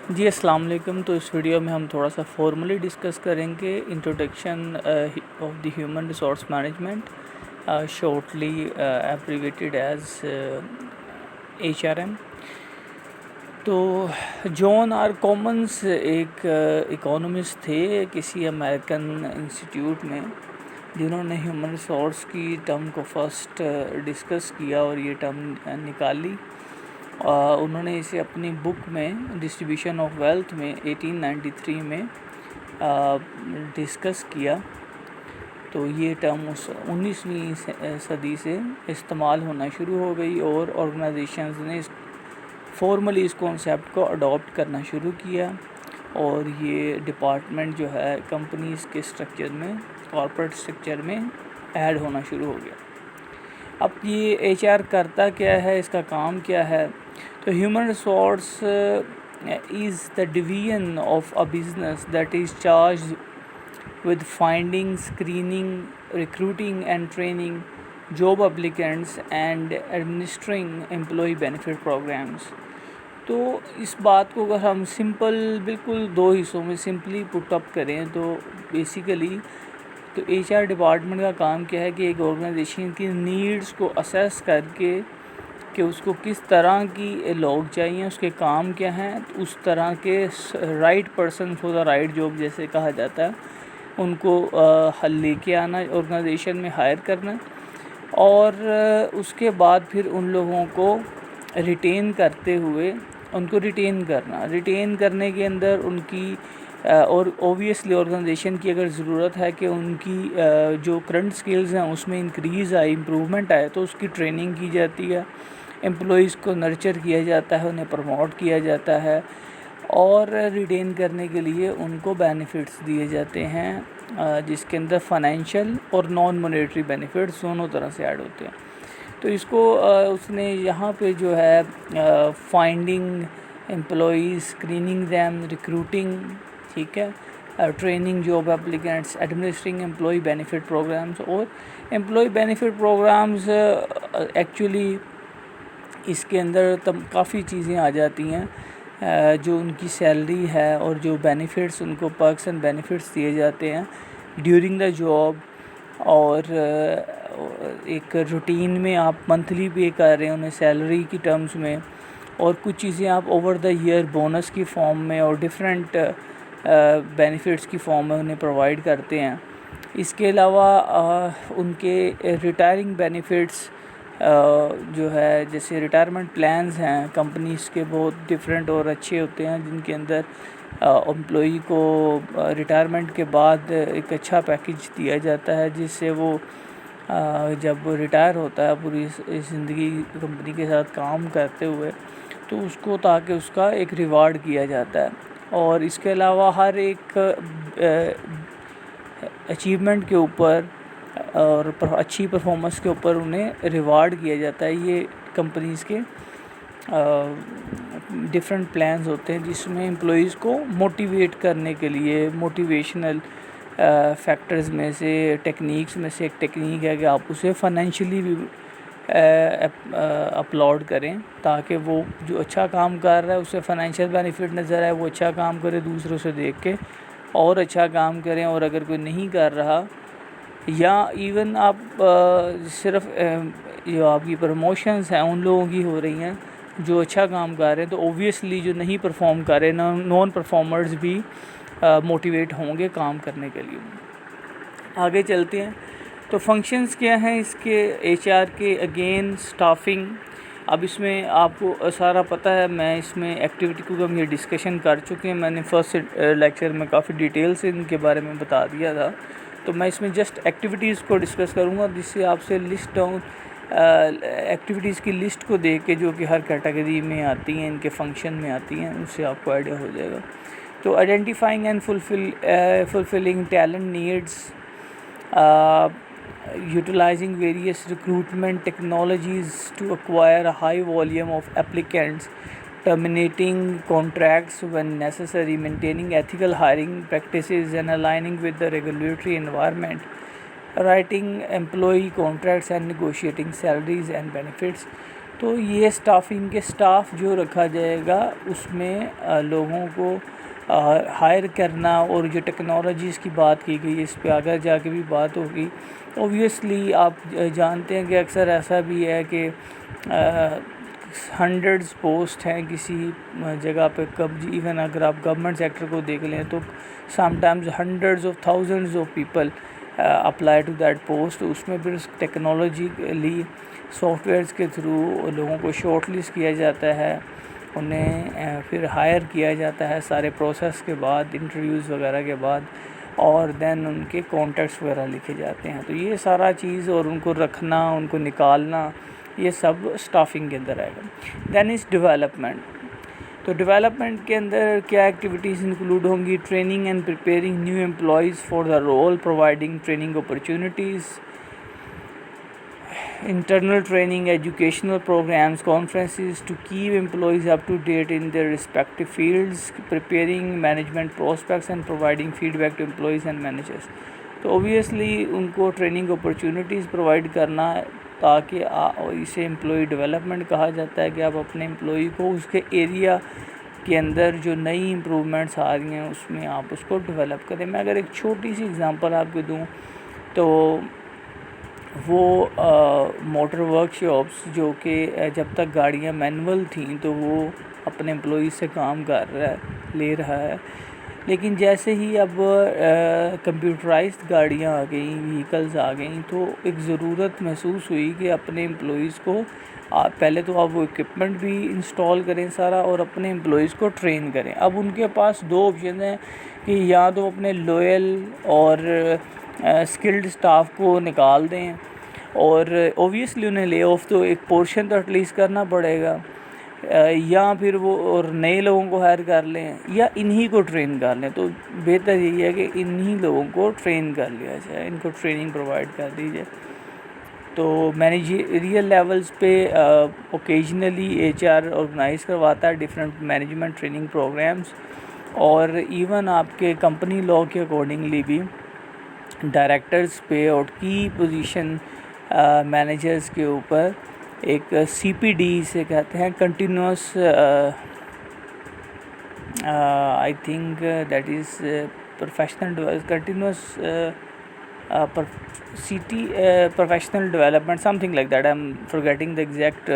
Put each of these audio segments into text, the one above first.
जी अस्सलाम वालेकुम। तो इस वीडियो में हम थोड़ा सा फॉर्मली डिस्कस करेंगे introduction of the human resource management, shortly abbreviated as HRM। तो जॉन आर कॉमन्स एक इकोनॉमिस्ट थे किसी अमेरिकन इंस्टीट्यूट में, जिन्होंने ह्यूमन रिसोर्स की टर्म को फर्स्ट डिस्कस किया और ये टर्म निकाली। उन्होंने इसे अपनी बुक में डिस्ट्रीब्यूशन ऑफ वेल्थ में 1893 में डिस्कस किया। तो ये टर्म उस 19वीं सदी से इस्तेमाल होना शुरू हो गई और ऑर्गेनाइजेशंस ने फॉर्मली इस कॉन्सेप्ट को अडॉप्ट करना शुरू किया और ये डिपार्टमेंट जो है कंपनीज़ के स्ट्रक्चर में, कॉर्पोरेट स्ट्रक्चर में ऐड होना शुरू हो गया। अब ये HR करता क्या है, इसका काम क्या है? तो human resource is the division of a business that is charged with finding, screening, recruiting and training job applicants and administering employee benefit programs। तो इस बात को अगर हम बिल्कुल दो हिस्सों में सिंपली पुट अप करें तो बेसिकली तो HR डिपार्टमेंट का काम क्या है कि एक ऑर्गेनाइजेशन की नीड्स को असेस करके कि उसको किस तरह की लोग चाहिए, उसके काम क्या हैं, तो उस तरह के right person for the right job जैसे कहा जाता है, उनको हल लेके आना, ऑर्गेनाइजेशन में हायर करना और उसके बाद फिर उन लोगों को रिटेन करते हुए उनको रिटेन करने के अंदर उनकी और ओबियसली ऑर्गेनाइजेशन की अगर ज़रूरत है कि उनकी जो करंट स्किल्स हैं उसमें इंक्रीज़ आए, इम्प्रूवमेंट आए, तो उसकी ट्रेनिंग की जाती है, एम्प्लॉइज़ को नर्चर किया जाता है, उन्हें प्रमोट किया जाता है और रिटेन करने के लिए उनको बेनिफिट्स दिए जाते हैं, जिसके अंदर फाइनेंशियल और नॉन मॉनेटरी बेनिफिट्स दोनों तरह से ऐड होते हैं। तो इसको उसने यहाँ पे जो है finding employees, screening them, recruiting, ठीक है, training job applicants, administering employee benefit programs. और एम्प्लॉय बेनिफिट प्रोग्राम्स एक्चुअली इसके अंदर काफ़ी चीज़ें आ जाती हैं, जो उनकी सैलरी है और जो बेनिफिट्स उनको पर्क्स एंड बेनिफिट्स दिए जाते हैं ड्यूरिंग द जॉब, और एक रूटीन में आप मंथली पे कर रहे हैं उन्हें सैलरी की टर्म्स में, और कुछ चीज़ें आप ओवर द ईयर बोनस की फॉर्म में और डिफरेंट बेनिफिट्स की फॉर्म में उन्हें प्रोवाइड करते हैं। इसके अलावा उनके रिटायरिंग बेनिफिट्स जो है, जैसे रिटायरमेंट प्लान्स हैं कंपनीज़ के, बहुत डिफरेंट और अच्छे होते हैं, जिनके अंदर एम्प्लॉई को रिटायरमेंट के बाद एक अच्छा पैकेज दिया जाता है, जिससे वो जब वो रिटायर होता है पूरी ज़िंदगी कंपनी के साथ काम करते हुए, तो उसको ताकि उसका एक रिवार्ड किया जाता है। और इसके अलावा हर एक अचीवमेंट के ऊपर और अच्छी परफॉर्मेंस के ऊपर उन्हें रिवार्ड किया जाता है। ये कंपनीज़ के डिफरेंट प्लान्स होते हैं जिसमें एम्प्लॉइज़ को मोटिवेट करने के लिए मोटिवेशनल फैक्टर्स में से, टेक्निक्स में से एक टेक्निक है कि आप उसे फाइनेंशियली भी अपलोड करें, ताकि वो जो अच्छा काम कर रहा है उसे फाइनेंशियल बेनिफिट नज़र आए, वो अच्छा काम करे, दूसरों से देख के और अच्छा काम करें। और अगर कोई नहीं कर रहा या इवन आप सिर्फ जो आपकी प्रमोशंस हैं उन लोगों की हो रही हैं जो अच्छा काम कर रहे हैं, तो ओबियसली जो नहीं परफॉर्म कर रहे, नॉन परफॉर्मर्स भी मोटिवेट होंगे काम करने के लिए। आगे चलते हैं। तो फंक्शंस क्या हैं इसके HR के? Again staffing. अब इसमें आपको सारा पता है, मैं इसमें एक्टिविटी को हम ये डिस्कशन कर चुके हैं, मैंने फर्स्ट लेक्चर में काफ़ी डिटेल से इनके बारे में बता दिया था। तो मैं इसमें जस्ट एक्टिविटीज़ को डिस्कस करूँगा, जिससे आपसे लिस्ट डाउन एक्टिविटीज़ की लिस्ट को देख के, जो कि हर कैटेगरी में आती हैं, इनके फंक्शन में आती हैं, उससे आपको आइडिया हो जाएगा। तो identifying and fulfilling talent needs, utilizing various recruitment technologies to acquire a high volume of applicants, terminating contracts when necessary, maintaining ethical hiring practices and aligning with the regulatory environment, writing employee contracts and negotiating salaries and benefits। तो ये staffing के staff जो रखा जाएगा उसमें लोगों को higher करना, और जो टेक्नोलॉजीज़ की बात की गई इस पे आगे जाके भी बात होगी। ओबियसली आप जानते हैं कि अक्सर ऐसा भी है कि हंड्रेड्स पोस्ट हैं किसी जगह पे, कब इवन अगर आप गवर्नमेंट सेक्टर को देख लें तो sometimes hundreds of thousands of people apply to that post. उसमें फिर टेक्नोलॉजिकली सॉफ्टवेयर्स के थ्रू लोगों को शॉर्ट लिस्ट किया जाता है, उन्हें फिर हायर किया जाता है सारे प्रोसेस के बाद, इंटरव्यूज़ वगैरह के बाद, और देन उनके कॉन्टैक्ट्स वगैरह लिखे जाते हैं। तो ये सारा चीज़ और उनको रखना, उनको निकालना, ये सब स्टाफिंग के अंदर आएगा। Then is development. तो डेवलपमेंट के अंदर क्या एक्टिविटीज़ इंक्लूड होंगी? Training and preparing new employees for the role, providing training opportunities, internal training, educational programs, conferences to keep employees up to date in their respective fields, preparing management prospects and providing feedback to employees and managers। तो obviously उनको training opportunities provide करना, ताकि इसे employ development कहा जाता है कि आप अपने एम्प्लॉय को उसके एरिया के अंदर जो नई इम्प्रूवमेंट्स आ रही हैं उसमें आप उसको डेवलप करें। मैं अगर एक छोटी सी एग्जांपल आपको दूं तो वो मोटर वर्कशॉप्स जो कि जब तक गाड़ियाँ मैनुअल थीं तो वो अपने एम्प्लॉई से काम ले रहा है, लेकिन जैसे ही अब कंप्यूटराइज्ड गाड़ियाँ आ गई, व्हीकल्स आ गई, तो एक ज़रूरत महसूस हुई कि अपने एम्प्लॉइज़ को पहले तो आप वो इक्विपमेंट भी इंस्टॉल करें सारा, और अपने एम्प्लॉइज़ को ट्रेन करें। अब उनके पास दो ऑप्शन हैं कि या तो अपने लॉयल और स्किल्ड स्टाफ को निकाल दें, और ओबियसली उन्हें ले ऑफ तो एक पोर्शन तो एटलीस्ट करना पड़ेगा, या फिर वो और नए लोगों को हायर कर लें या इन्हीं को ट्रेन कर लें। तो बेहतर यही है कि इन्हीं लोगों को ट्रेन कर लिया जाए, इनको ट्रेनिंग प्रोवाइड कर दी जाए। तो मैनेजरियल लेवल्स पे ओकेजनली एचआर ऑर्गेनाइज़ करवाता है डिफरेंट मैनेजमेंट ट्रेनिंग प्रोग्राम्स, और इवन आपके कंपनी लॉ के अकॉर्डिंगली भी डायरेक्टर्स पे और की पोजीशन मैनेजर्स के ऊपर एक CPD से कहते हैं, continuous I think that is professional continuous professional development, something like that, I am forgetting the exact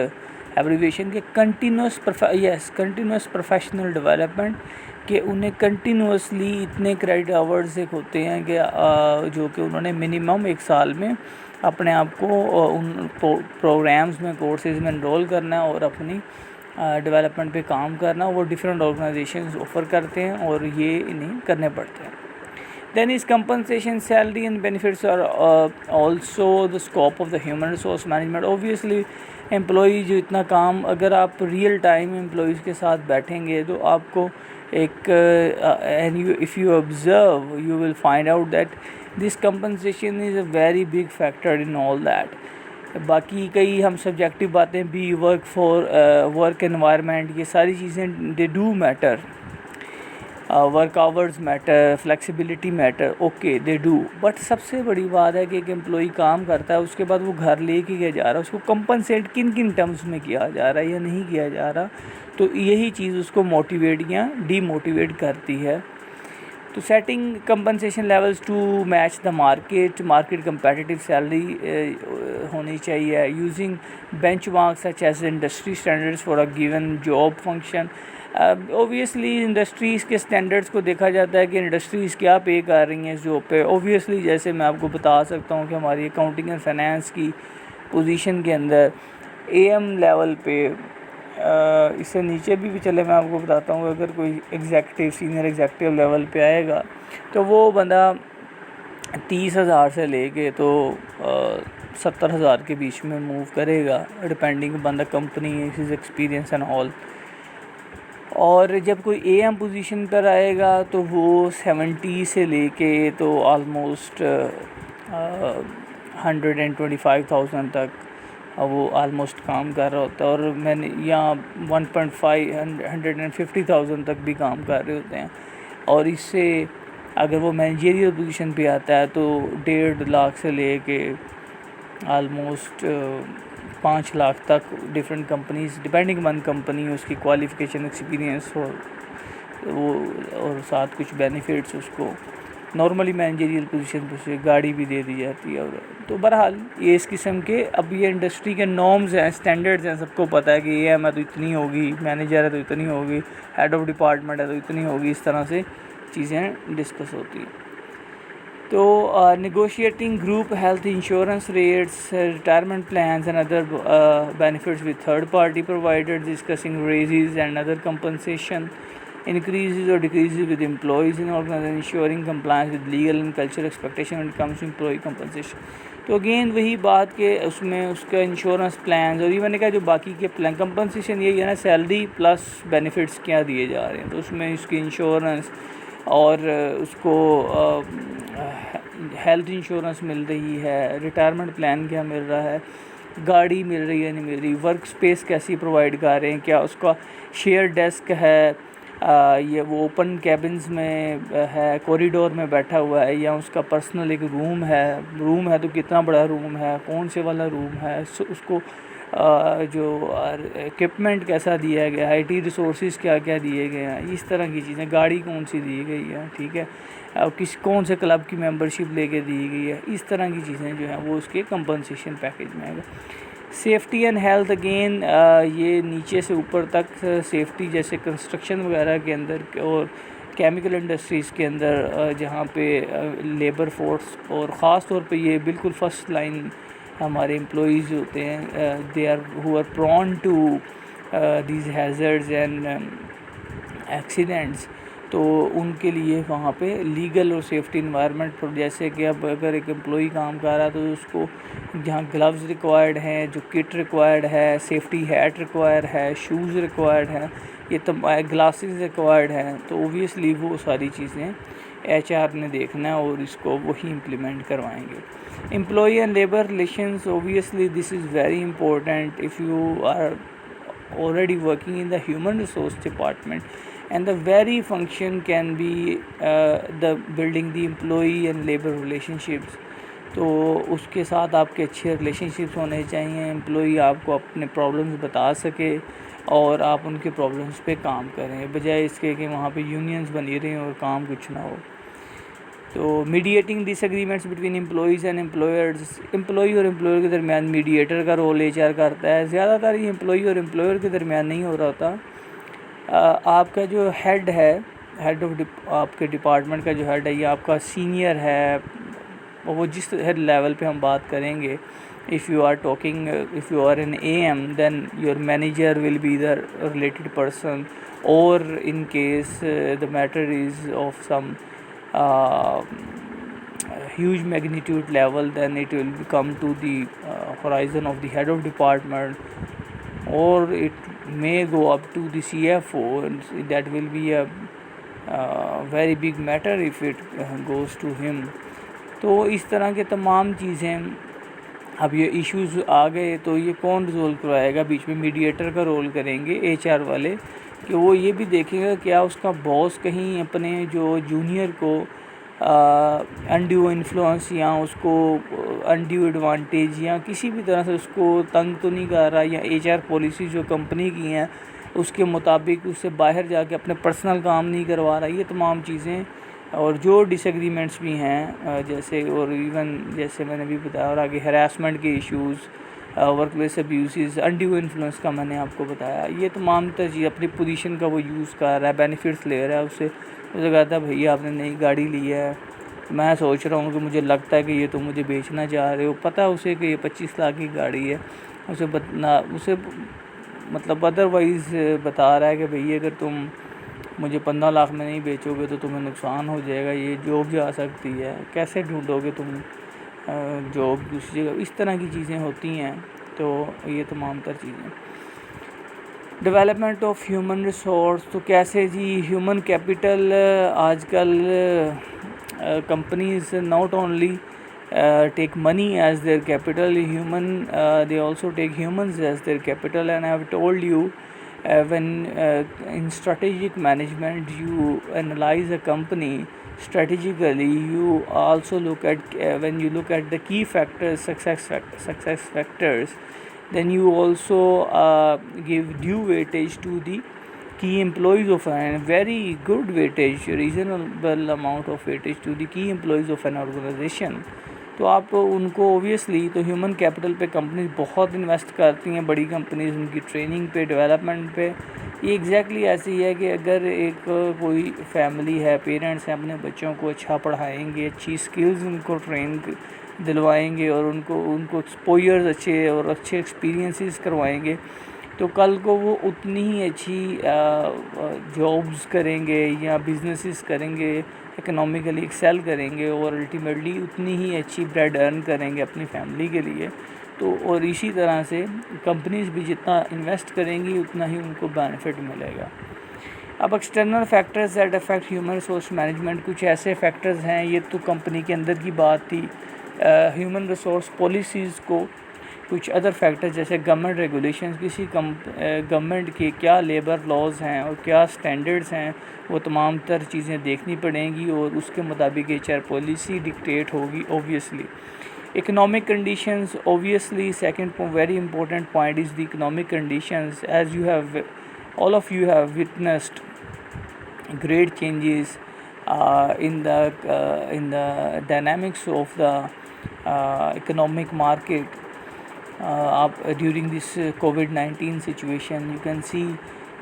abbreviation के कंटिन्यूस प्रोफेशनल डेवलपमेंट कि उन्हें कंटिन्यूसली इतने क्रेडिट आवर्स एक होते हैं कि जो कि उन्होंने मिनिमम एक साल में अपने आप को उन प्रोग्राम्स में, कोर्सेज में एनरोल करना है और अपनी डेवलपमेंट पे काम करना। वो डिफरेंट ऑर्गेनाइजेशंस ऑफ़र करते हैं और ये इन्हें करने पड़ते हैं। Then is compensation, salary and benefits are also the scope of the human resource management. Obviously employee जो इतना काम, अगर आप रियल टाइम एम्प्लॉइज़ के साथ बैठेंगे तो आपको एक if you observe you will find out that this compensation is a very big factor in all that। बाकी कई हम सब्जेक्टिव बातें भी, वर्क एनवायरनमेंट, ये सारी चीज़ें they do matter, work hours matter, flexibility matter, okay they do, but सबसे बड़ी बात है कि एक एम्प्लॉई काम करता है उसके बाद वो घर ले के क्या जा रहा है, उसको कंपनसेट किन किन टर्म्स में किया जा रहा है या नहीं किया जा रहा, तो यही चीज़ उसको मोटिवेट या डीमोटिवेट करती है। तो setting compensation levels to match the market competitive salary होनी चाहिए, using benchmark such as industry standards for a given job function. Obviously industries के स्टैंडर्ड्स को देखा जाता है कि इंडस्ट्रीज़ क्या पे कर रही हैं इस जॉब पे। ओबियसली जैसे मैं आपको बता सकता हूँ कि हमारी अकाउंटिंग एंड फाइनेंस की पोजीशन के अंदर AM लेवल पे, इससे नीचे भी चले मैं आपको बताता हूँ, अगर कोई एग्जेक्टिव, सीनियर एग्जेक्टिव लेवल पे आएगा तो वो बंदा 30,000 से लेके तो 70,000 के बीच में मूव करेगा, डिपेंडिंग बंदा company, his experience and all. और जब कोई AM पोजीशन पर आएगा तो वो 70 से लेके तो ऑलमोस्ट 125,000 तक वो ऑलमोस्ट काम कर रहा होता है, और मैंने यहाँ 150,000 तक भी काम कर रहे होते हैं। और इससे अगर वो मैनेजरियल पोजीशन पे आता है तो 1.5 लाख से लेके ऑलमोस्ट 5 लाख तक different companies depending one company उसकी क्वालिफ़िकेशन एक्सपीरियंस वो और साथ कुछ बेनिफिट्स उसको नॉर्मली मैनेजरियल पोजीशन पर से गाड़ी भी दे दी जाती है। और तो बहरहाल ये इस किस्म के अब ये इंडस्ट्री के नॉर्म्स हैं, स्टैंडर्ड्स हैं, सबको पता है कि ये है तो इतनी होगी, मैनेजर है तो इतनी होगी, हेड ऑफ डिपार्टमेंट है तो इतनी होगी, इस तरह से चीज़ें डिस्कस होती हैं। तो negotiating group health insurance rates, retirement plans and other benefits with third party providers, discussing raises and other compensation increases or decreases with employees in organization, ensuring compliance with legal and cultural expectation when it comes to employee compensation. तो again वही बात के उसमें उसका insurance plan और even का जो बाकी के प्लान कंपनसेशन यही है ना, सैलरी प्लस बेनिफिट्स क्या दिए जा रहे हैं, तो उसमें उसकी इंश्योरेंस और उसको हेल्थ इंश्योरेंस मिल रही है, रिटायरमेंट प्लान क्या मिल रहा है, गाड़ी मिल रही है नहीं मिल रही, वर्क स्पेस कैसी प्रोवाइड कर रहे हैं, क्या उसका शेयर डेस्क है, ये वो ओपन कैबिन्स में है, कॉरिडोर में बैठा हुआ है, या उसका पर्सनल एक रूम है तो कितना बड़ा रूम है, कौन से वाला रूम है, उसको जो इक्विपमेंट कैसा दिया गया है, IT रिसोर्सेज क्या क्या दिए गए हैं, इस तरह की चीज़ें, गाड़ी कौन सी दी गई है, ठीक है, कौन से क्लब की मेंबरशिप लेके दी गई है, इस तरह की चीज़ें जो हैं वो उसके कंपनसेशन पैकेज में आएगा। सेफ्टी एंड हेल्थ अगेन ये नीचे से ऊपर तक सेफ्टी जैसे कंस्ट्रक्शन वगैरह के अंदर और केमिकल इंडस्ट्रीज़ के अंदर जहाँ पे लेबर फोर्स और ख़ास तौर पे ये बिल्कुल फर्स्ट लाइन हमारे एम्प्लॉइज़ होते हैं, they are who are prone to these hazards and accidents, तो उनके लिए वहाँ पे लीगल और सेफ्टी इन्वायरमेंट जैसे कि अब अगर एक एम्प्लॉई काम कर रहा है तो उसको जहाँ ग्लव्स रिक्वायर्ड हैं, जो किट रिक्वायर्ड है, सेफ्टी हैट रिक्वायर्ड है, शूज़ रिक्वायर्ड हैं, ये ग्लासेस रिक्वायर्ड हैं, तो ओबियसली वो सारी चीज़ें HR ने देखना है और इसको वही इम्प्लीमेंट करवाएंगे। Employee and labour relations, obviously this is very important if you are already working in the human resource department, and the very function can be the building the employee and labor relationships, तो उसके साथ आपके अच्छे relationships होने चाहिए, employee आपको अपने problems बता सके और आप उनके प्रॉब्लम्स पे काम करें, बजाय इसके कि वहाँ पे यूनियंस बनी रहें और काम कुछ ना हो। तो mediating disagreements between employees and employers, employee और एम्प्लॉयर के दरमियान मीडिएटर का रोल HR करता है। ज़्यादातर ये एम्प्लॉई और एम्प्लॉयर के दरमियान नहीं हो रहा होता। आपका जो हेड है, हेड ऑफ आपके डिपार्टमेंट का जो हेड है, ये आपका सीनियर है, वो जिस लेवल पे हम बात करेंगे, if you are talking, if you are an AM, then your manager will be the related person, और in case the matter is of some huge magnitude level, then it will come to the horizon of the head of department, or it may go up to the CFO, and that will be a very big matter if it goes to him. तो इस तरह के तमाम चीज़ें, अब ये issues आ गए तो ये कौन रिजोल्व करवाएगा, बीच में मीडिएटर का रोल करेंगे HR वाले, कि वो ये भी देखेगा क्या उसका बॉस कहीं अपने जो जूनियर को अनड्यू इन्फ्लुएंस या उसको अनड्यू एडवांटेज या किसी भी तरह से उसको तंग तो नहीं कर रहा, या HR पॉलिसी जो कंपनी की हैं उसके मुताबिक उससे बाहर जाके अपने पर्सनल काम नहीं करवा रहा, ये तमाम चीज़ें। और जो डिसएग्रीमेंट्स भी हैं जैसे, और इवन जैसे मैंने भी बताया, और आगे हरासमेंट के issues, work place abuse, undue influence का मैंने आपको बताया, ये तमाम चीज़ अपनी पोजीशन का वो यूज़ कर रहा है, बेनिफिट्स ले रहा है, उसे कहता है भैया आपने नई गाड़ी ली है, मैं सोच रहा हूँ कि मुझे लगता है कि ये तो मुझे बेचना चाह रहे हो, पता है उसे कि ये 25 लाख की गाड़ी है, उसे मतलब अदरवाइज़ बता रहा है कि भैया अगर तुम मुझे 15 लाख में नहीं बेचोगे तो तुम्हें नुकसान हो जाएगा, ये जॉब जा सकती है, कैसे ढूंढोगे तुम जॉब दूसरी जगह, इस तरह की चीज़ें होती हैं। तो ये तमाम तर चीज़ें। डेवलपमेंट ऑफ ह्यूमन रिसोर्स, तो कैसे जी ह्यूमन कैपिटल आजकल companies not only take money as their capital, they also take humans as their capital, and I have told you when in strategic management you analyze a company strategically, you also look at when you look at the key factors, success factors, then you also give due weightage to the key employees of an very good weightage, reasonable amount of weightage to the key employees of an organization. तो आप उनको obviously तो human capital पे companies बहुत invest करती हैं, बड़ी companies उनकी ट्रेनिंग पे, डेवलपमेंट पे। ये एग्जैक्टली ऐसी है कि अगर एक कोई फैमिली है, पेरेंट्स हैं, अपने बच्चों को अच्छा पढ़ाएंगे, अच्छी स्किल्स उनको ट्रेन दिलवाएंगे और उनको एक्सपोजर्स अच्छे और अच्छे एक्सपीरियंसेस करवाएंगे, तो कल को वो उतनी ही अच्छी जॉब्स करेंगे या बिजनेसेस करेंगे, इकोनॉमिकली एक्सेल करेंगे और अल्टीमेटली उतनी ही अच्छी ब्रेड अर्न करेंगे अपनी फैमिली के लिए। तो और इसी तरह से कंपनीज भी जितना इन्वेस्ट करेंगी उतना ही उनको बेनिफिट मिलेगा। अब external factors that affect human resource management, कुछ ऐसे फैक्टर्स हैं, ये तो कंपनी के अंदर की बात थी। ह्यूमन रिसोर्स पॉलिसीज़ को कुछ अदर फैक्टर्स जैसे गवर्नमेंट रेगुलेशंस, किसी गवर्नमेंट के क्या लेबर लॉज हैं और क्या स्टैंडर्ड्स हैं, वो तमाम तर चीज़ें देखनी पड़ेंगी और उसके मुताबिक HR पॉलिसी डिक्टेट होगी obviously. Economic conditions, obviously second very important point is the economic conditions. As you have all of you have witnessed great changes in the dynamics of the economic market. आप during this COVID-19 situation you can see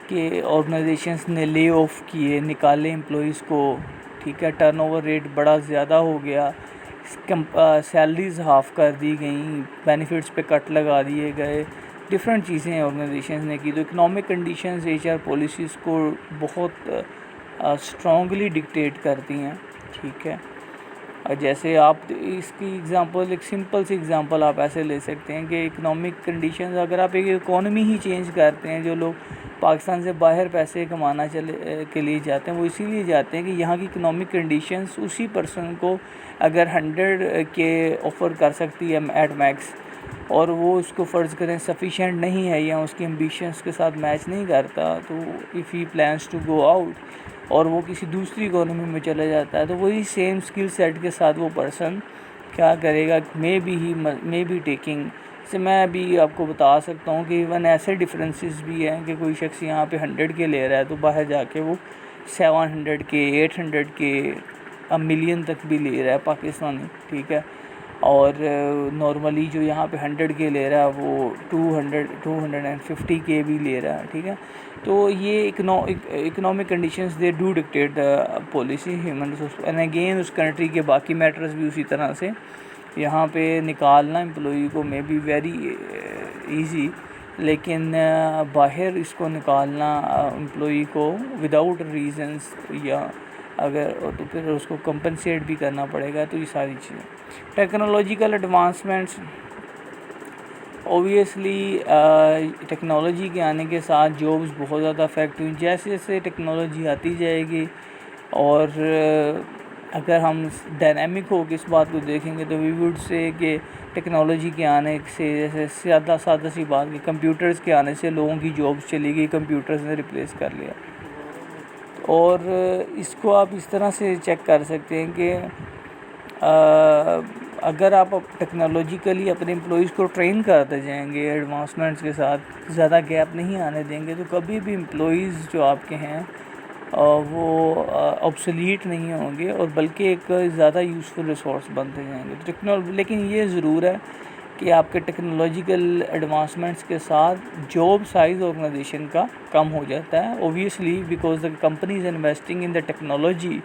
कि organisations ने lay off किए, निकाले employees को, ठीक है, turnover rate बड़ा ज़्यादा हो गया, सैलरीज़ हाफ़ कर दी गई, बेनिफिट्स पे कट लगा दिए गए, डिफरेंट चीज़ें ऑर्गेनाइजेशंस ने की। तो इकोनॉमिक कंडीशंस HR पॉलिसीज़ को बहुत स्ट्रॉन्गली डिक्टेट करती हैं, ठीक है। जैसे आप इसकी एग्ज़ाम्पल, एक सिंपल सी एग्ज़ाम्पल आप ऐसे ले सकते हैं कि इकोनॉमिक कंडीशंस, अगर आप एक इकोनॉमी ही चेंज करते हैं, जो लोग पाकिस्तान से बाहर पैसे कमाना के लिए जाते हैं वो इसीलिए जाते हैं कि यहाँ की इकोनॉमिक कंडीशंस उसी पर्सन को अगर 100 के ऑफ़र कर सकती है एट मैक्स, और वो उसको फ़र्ज़ करें सफिशेंट नहीं है या उसकी एम्बिशंस के साथ मैच नहीं करता, तो if he plans to go out और वो किसी दूसरी इकोनॉमी में चला जाता है, तो वही सेम स्किल सेट के साथ वो पर्सन क्या करेगा, मे बी टेकिंग से मैं भी आपको बता सकता हूँ कि इवन ऐसे डिफरेंसेस भी हैं कि कोई शख्स यहाँ पे 100 के ले रहा है तो बाहर जाके वो 700 के, 800 के, अब मिलियन तक भी ले रहा है पाकिस्तानी, ठीक है। और नॉर्मली जो यहाँ पे 100 के ले रहा है वो 250 के भी ले रहा है, ठीक है। तो ये economic conditions they do dictate the policy human resource, and again उस कंट्री के बाकी मैटर्स भी उसी तरह से। यहाँ पे निकालना एम्प्लॉई को मे बी वेरी इजी, लेकिन बाहर इसको निकालना एम्प्लॉई को विदाउट रीजंस या अगर तो फिर उसको कंपनसेट भी करना पड़ेगा। तो ये सारी चीज़ें, टेक्नोलॉजिकल एडवांसमेंट्स, ओबियसली टेक्नोलॉजी के आने के साथ जॉब्स बहुत ज़्यादा अफेक्ट हुई। जैसे जैसे टेक्नोलॉजी आती जाएगी और अगर हम डायनामिक हो के इस बात को देखेंगे तो वी वुड से कि टेक्नोलॉजी के आने से, जैसे सादा सी बात कि कंप्यूटर्स के आने से लोगों की जॉब्स चली गई, कंप्यूटर्स ने रिप्लेस कर लिया। और इसको आप इस तरह से चेक कर सकते हैं कि अगर आप टेक्नोलॉजिकली अपने एम्प्लॉइज़ को ट्रेन करते जाएंगे एडवांसमेंट्स के साथ, ज़्यादा गैप नहीं आने देंगे, तो कभी भी एम्प्लॉइज़ जो आपके हैं वो ऑब्सोलीट नहीं होंगे और बल्कि एक ज़्यादा यूज़फुल रिसोर्स बनते जाएंगे। लेकिन ये ज़रूर है कि आपके टेक्नोलॉजिकल एडवांसमेंट्स के साथ जॉब साइज़ ऑर्गेनाइजेशन का कम हो जाता है, obviously because the company is investing in the technology,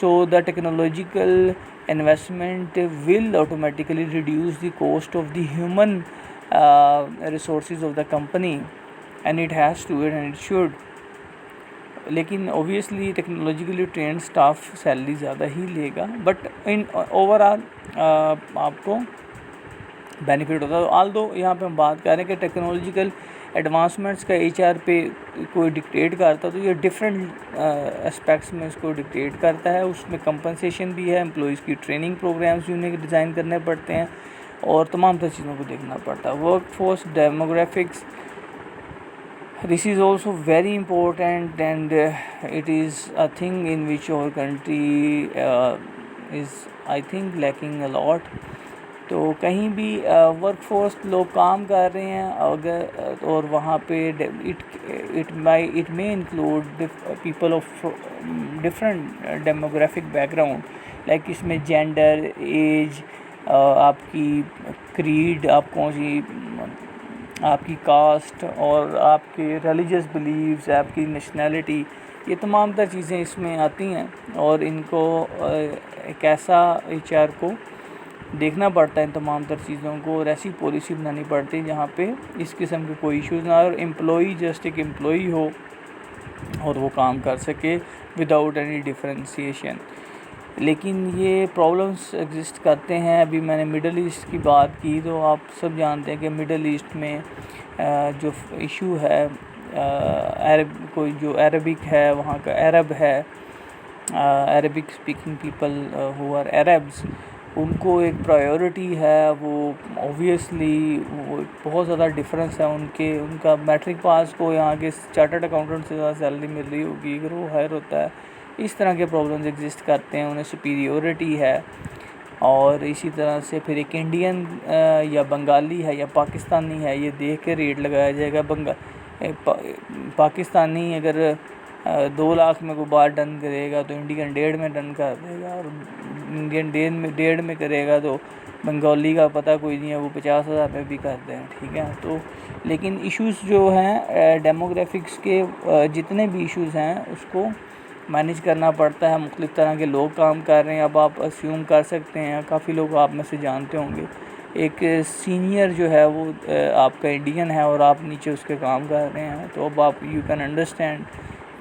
so the technological investment will automatically reduce the cost of the human resources of the company, and it has to and it should। लेकिन obviously technologically trend staff salary ज़्यादा ही लेगा, but in overall आपको benefit होता है। Although यहाँ पे हम बात कर रहे हैं कि टेक्नोलॉजिकल एडवांसमेंट्स का HR पे कोई डिक्टेट करता, तो ये डिफरेंट एस्पेक्ट्स में इसको डिक्टेट करता है। उसमें कंपनसेशन भी है, एम्प्लॉइज़ की ट्रेनिंग प्रोग्राम्स भी उन्हें डिज़ाइन करने पड़ते हैं और तमाम तरह चीज़ों को देखना पड़ता है। Work force demographics, this is also very important and it is a thing in which our country is I think lacking a lot, तो कहीं भी वर्कफोर्स लोग काम कर रहे हैं अगर और वहाँ पे it may include people of different demographic background, like इसमें जेंडर, एज, आपकी क्रीड, आप कौन सी आपकी कास्ट और आपके रिलीजियस बिलीव्स, आपकी नेशनैलिटी, ये तमाम तर चीज़ें इसमें आती हैं और इनको एक ऐसा HR को देखना पड़ता है इन तमाम तर चीज़ों को और ऐसी पॉलिसी बनानी पड़ती है जहाँ पे इस किस्म के कोई इश्यूज़ ना और एम्प्लॉई जस्ट एक एम्प्लॉई हो और वो काम कर सके विदाउट एनी डिफरेंशिएशन। लेकिन ये प्रॉब्लम्स एग्जिस्ट करते हैं। अभी मैंने मिडल ईस्ट की बात की तो आप सब जानते हैं कि मिडल ईस्ट में जो इशू है कोई जो अरबिक है, वहाँ का अरब है, Arabic speaking people who are Arabs, उनको एक प्रायोरिटी है। वो ऑब्वियसली वो बहुत ज़्यादा डिफरेंस है उनका मैट्रिक पास को यहाँ के चार्टर्ड अकाउंटेंट से ज़्यादा सैलरी मिल रही होगी अगर वो हायर होता है। इस तरह के प्रॉब्लम्स एग्जिस्ट करते हैं, उन्हें सुपीरियोरिटी है। और इसी तरह से फिर एक इंडियन या बंगाली है या पाकिस्तानी है, ये देख के रेट लगाया जाएगा। पाकिस्तानी अगर 2 लाख में कोई बात डन करेगा तो इंडियन 1.5 में डन कर देगा, और इंडियन 1.5 में करेगा तो बंगाली का पता कोई नहीं है, वो 50,000 में भी करते हैं। ठीक है, तो लेकिन इश्यूज़ जो हैं डेमोग्राफिक्स के जितने भी इश्यूज़ हैं उसको मैनेज करना पड़ता है। मुख्तलिफ़ तरह के लोग काम कर रहे हैं। अब आप अस्यूम कर सकते हैं, काफ़ी लोग आप में से जानते होंगे, एक सीनियर जो है वो आपका इंडियन है और आप नीचे उसके काम कर रहे हैं, तो अब आप यू कैन अंडरस्टैंड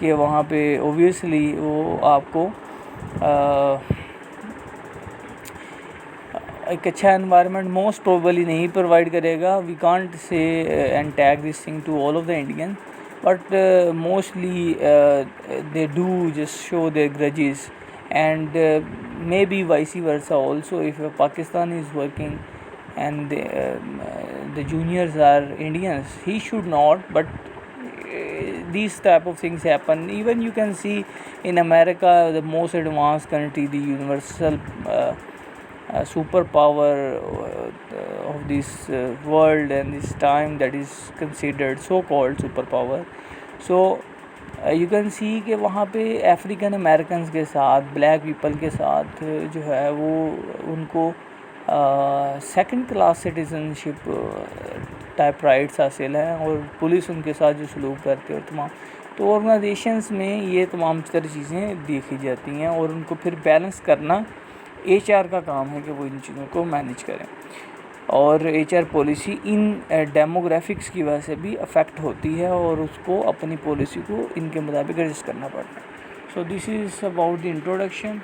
कि वहाँ पे ओबियसली वो आपको एक अच्छा एनवायरनमेंट मोस्ट प्रोबेबली नहीं प्रोवाइड करेगा। We can't say and tag this thing to all of the Indian, but mostly they do just show their grudges, and maybe vice versa also. If a Pakistani is working and the juniors are Indians, he should not, but these type of things happen. Even you can see in America, the most advanced country, the universal superpower of this world and this time, that is considered so called superpower. So you can see कि वहाँ पे African American के साथ, black people के साथ जो है वो उनको second class citizenship type rights हासिल हैं और पुलिस उनके साथ जो सलूक करती है और तमाम, तो ऑर्गेनाइजेशंस में ये तमाम तरह चीज़ें देखी जाती हैं और उनको फिर बैलेंस करना HR का काम है कि वो इन चीज़ों को मैनेज करें। और HR पॉलिसी इन डेमोग्राफिक्स की वजह से भी अफेक्ट होती है और उसको अपनी पॉलिसी को इनके मुताबिक एडजस्ट करना पड़ता है। So this is about the introduction.